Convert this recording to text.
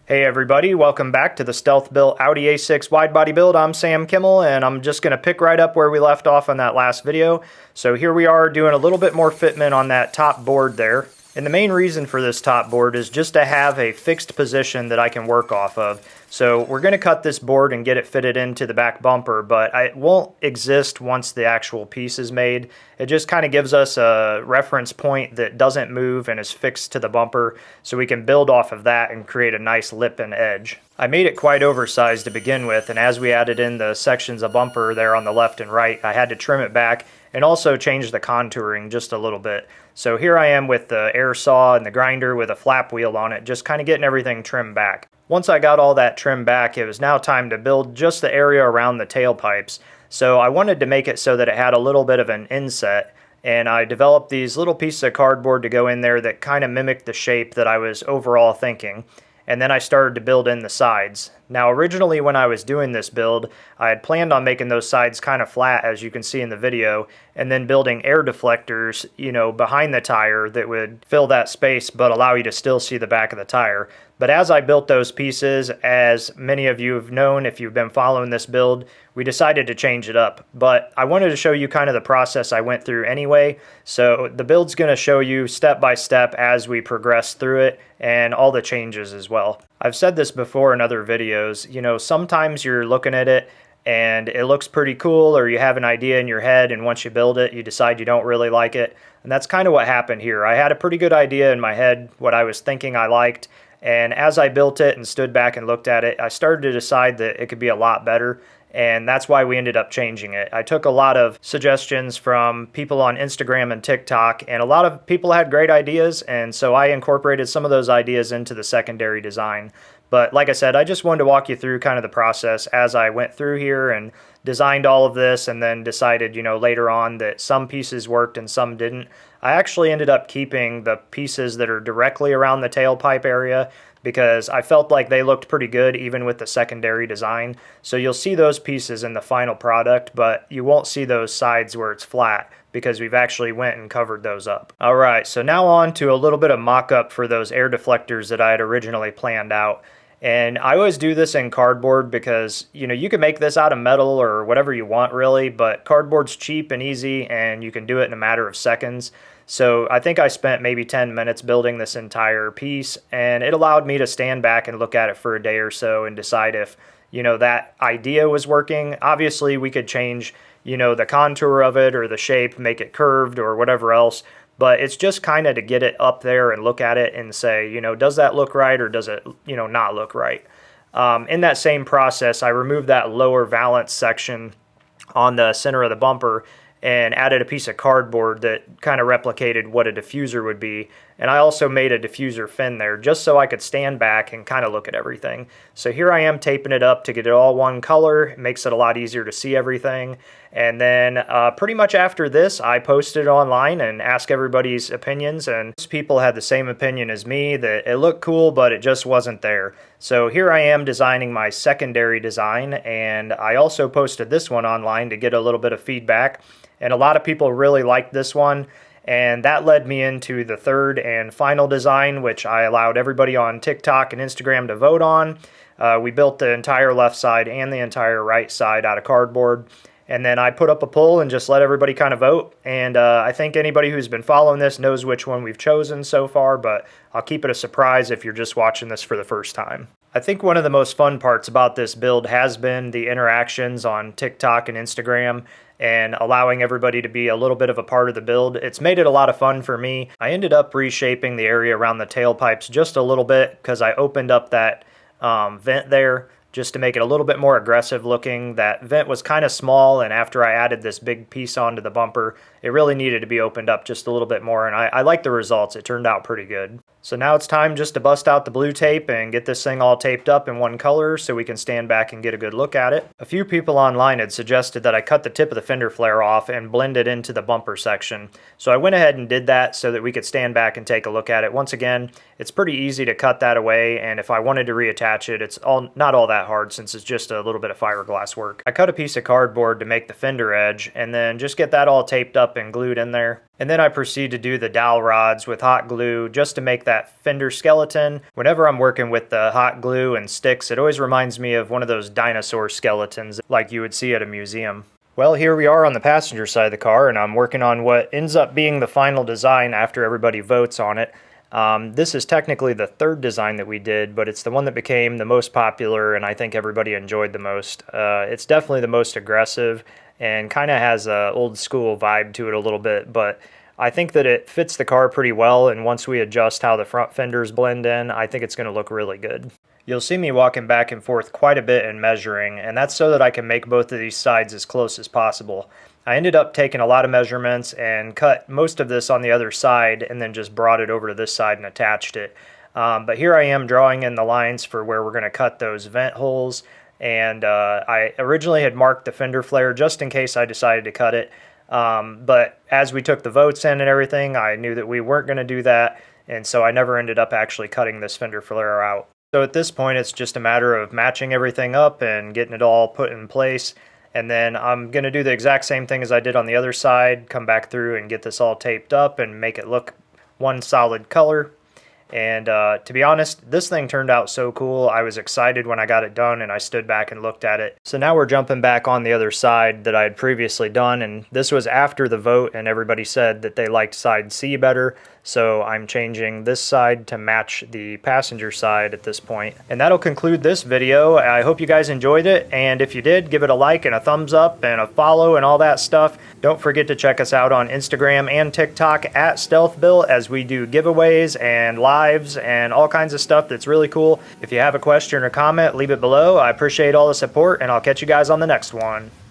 Hey everybody, welcome back to the StealthBuilt Audi A6 widebody build. I'm Sam Kimmel and I'm just going to pick right up where we left off on that last video. So here we are doing a little bit more fitment on that top board there. And the main reason for this top board is just to have a fixed position that I can work off of. So we're going to cut this board and get it fitted into the back bumper, but it won't exist once the actual piece is made. It just kind of gives us a reference point that doesn't move and is fixed to the bumper, so we can build off of that and create a nice lip and edge. I made it quite oversized to begin with, and as we added in the sections of bumper there on the left and right, I had to trim it back and also change the contouring just a little bit. So here I am with the air saw and the grinder with a flap wheel on it, just kind of getting everything trimmed back. Once I got all that trimmed back, it was now time to build just the area around the tailpipes. So I wanted to make it so that it had a little bit of an inset, and I developed these little pieces of cardboard to go in there that kind of mimicked the shape that I was overall thinking. And then I started to build in the sides. Now originally when I was doing this build, I had planned on making those sides kind of flat, as you can see in the video, and then building air deflectors, behind the tire that would fill that space but allow you to still see the back of the tire. But as I built those pieces, as many of you have known if you've been following this build, we decided to change it up. But I wanted to show you kind of the process I went through anyway. So the build's going to show you step by step as we progress through it and all the changes as well. I've said this before in other videos, sometimes you're looking at it and it looks pretty cool, or you have an idea in your head and once you build it, you decide you don't really like it. And that's kind of what happened here. I had a pretty good idea in my head, what I was thinking I liked. And as I built it and stood back and looked at it, I started to decide that it could be a lot better. And that's why we ended up changing it. I took a lot of suggestions from people on Instagram and TikTok, and a lot of people had great ideas, and so I incorporated some of those ideas into the secondary design. But like I said, I just wanted to walk you through kind of the process as I went through here and designed all of this, and then decided, later on that some pieces worked and some didn't. I actually ended up keeping the pieces that are directly around the tailpipe area because I felt like they looked pretty good even with the secondary design. So you'll see those pieces in the final product, but you won't see those sides where it's flat because we've actually went and covered those up. All right, so now on to a little bit of mock-up for those air deflectors that I had originally planned out. And I always do this in cardboard because, you can make this out of metal or whatever you want really, but cardboard's cheap and easy and you can do it in a matter of seconds. So I think I spent maybe 10 minutes building this entire piece, and it allowed me to stand back and look at it for a day or so and decide if, that idea was working. Obviously we could change, the contour of it or the shape, make it curved or whatever else. But it's just kind of to get it up there and look at it and say, does that look right or does it, not look right? In that same process, I removed that lower valance section on the center of the bumper and added a piece of cardboard that kind of replicated what a diffuser would be. And I also made a diffuser fin there just so I could stand back and kind of look at everything. So here I am taping it up to get it all one color. It makes it a lot easier to see everything. And then pretty much after this, I posted it online and asked everybody's opinions. And most people had the same opinion as me, that it looked cool, but it just wasn't there. So here I am designing my secondary design. And I also posted this one online to get a little bit of feedback. And a lot of people really liked this one. And that led me into the third and final design, which I allowed everybody on TikTok and Instagram to vote on. We built the entire left side and the entire right side out of cardboard. And then I put up a poll and just let everybody kind of vote. And I think anybody who's been following this knows which one we've chosen so far, but I'll keep it a surprise if you're just watching this for the first time. I think one of the most fun parts about this build has been the interactions on TikTok and Instagram and allowing everybody to be a little bit of a part of the build. It's made it a lot of fun for me. I ended up reshaping the area around the tailpipes just a little bit because I opened up that vent there just to make it a little bit more aggressive looking. That vent was kind of small, and after I added this big piece onto the bumper, it really needed to be opened up just a little bit more, and I like the results. It turned out pretty good. So now it's time just to bust out the blue tape and get this thing all taped up in one color so we can stand back and get a good look at it. A few people online had suggested that I cut the tip of the fender flare off and blend it into the bumper section. So I went ahead and did that so that we could stand back and take a look at it. Once again, it's pretty easy to cut that away, and if I wanted to reattach it, it's not all that hard since it's just a little bit of fiberglass work. I cut a piece of cardboard to make the fender edge and then just get that all taped up and glued in there. And then I proceed to do the dowel rods with hot glue just to make that fender skeleton. Whenever I'm working with the hot glue and sticks, it always reminds me of one of those dinosaur skeletons like you would see at a museum. Well, here we are on the passenger side of the car, and I'm working on what ends up being the final design after everybody votes on it. This is technically the third design that we did, but it's the one that became the most popular and I think everybody enjoyed the most. It's definitely the most aggressive and kind of has a old school vibe to it a little bit, but I think that it fits the car pretty well, and once we adjust how the front fenders blend in, I think it's going to look really good. You'll see me walking back and forth quite a bit and measuring, and that's so that I can make both of these sides as close as possible. I ended up taking a lot of measurements and cut most of this on the other side and then just brought it over to this side and attached it. But here I am drawing in the lines for where we're going to cut those vent holes, and I originally had marked the fender flare just in case I decided to cut it. But as we took the votes in and everything, I knew that we weren't going to do that, and so I never ended up actually cutting this fender flare out. So at this point, it's just a matter of matching everything up and getting it all put in place. And then I'm going to do the exact same thing as I did on the other side, come back through and get this all taped up and make it look one solid color. And to be honest, this thing turned out so cool. I was excited when I got it done and I stood back and looked at it. So now we're jumping back on the other side that I had previously done, and this was after the vote and everybody said that they liked side C better. So I'm changing this side to match the passenger side at this point. And that'll conclude this video. I hope you guys enjoyed it, and if you did, give it a like and a thumbs up and a follow and all that stuff. Don't forget to check us out on Instagram and TikTok at StealthBuilt, as we do giveaways and lives and all kinds of stuff that's really cool. If you have a question or comment, leave it below. I appreciate all the support, and I'll catch you guys on the next one.